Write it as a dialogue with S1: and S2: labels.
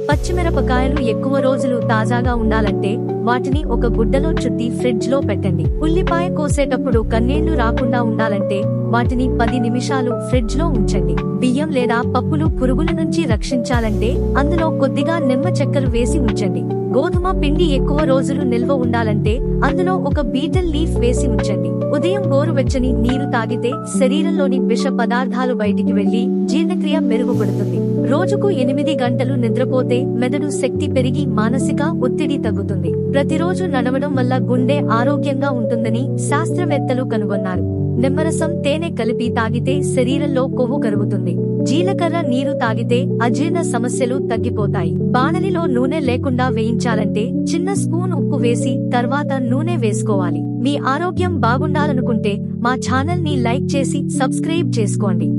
S1: పచ్చిమిరపకాయలు ఎక్కువ రోజులు తాజాగా ఉండాలంటే వాటిని ఒక గుడ్డలో చుట్టి ఫ్రిడ్జ్ లో పెట్టండి. ఉల్లిపాయ కోసేటప్పుడు కన్నీళ్లు రాకుండా ఉండాలంటే వాటిని 10 నిమిషాలు ఫ్రిడ్జ్ లో ఉంచండి. బియ్యం లేదా పప్పులు పురుగుల నుంచి రక్షించాలంటే అందులో కొద్దిగా నిమ్మ చెక్కలు వేసి ఉంచండి. గోధుమ పిండి ఎక్కువ రోజులు నిల్వ ఉండాలంటే అందులో ఒక బీటల్ లీఫ్ వేసి ఉంచండి. ఉదయం గోరువెచ్చని నీరు తాగితే శరీరంలోని విష పదార్థాలు బయటికి వెళ్లి జీర్ణక్రియ మెరుగుపడుతుంది. రోజుకు 8 గంటలు నిద్రపోతే మెదడు శక్తి పెరిగి మానసిక ఒత్తిడి తగ్గుతుంది. ప్రతిరోజు నడవడం వల్ల గుండె ఆరోగ్యంగా ఉంటుందని శాస్త్రవేత్తలు కనుగొన్నారు. నిమ్మరసం తేనె కలిపి తాగితే శరీరంలో కొవ్వు కరుగుతుంది. జీలకర్ర నీరు తాగితే అజీర్ణ సమస్యలు తగ్గిపోతాయి. బాణలిలో నూనె లేకుండా వేయించాలంటే చిన్న స్పూన్ ఉప్పు వేసి తర్వాత నూనె వేసుకోవాలి. మీ ఆరోగ్యం బాగుండాలనుకుంటే మా ఛానల్ ని లైక్ చేసి సబ్స్క్రైబ్ చేసుకోండి.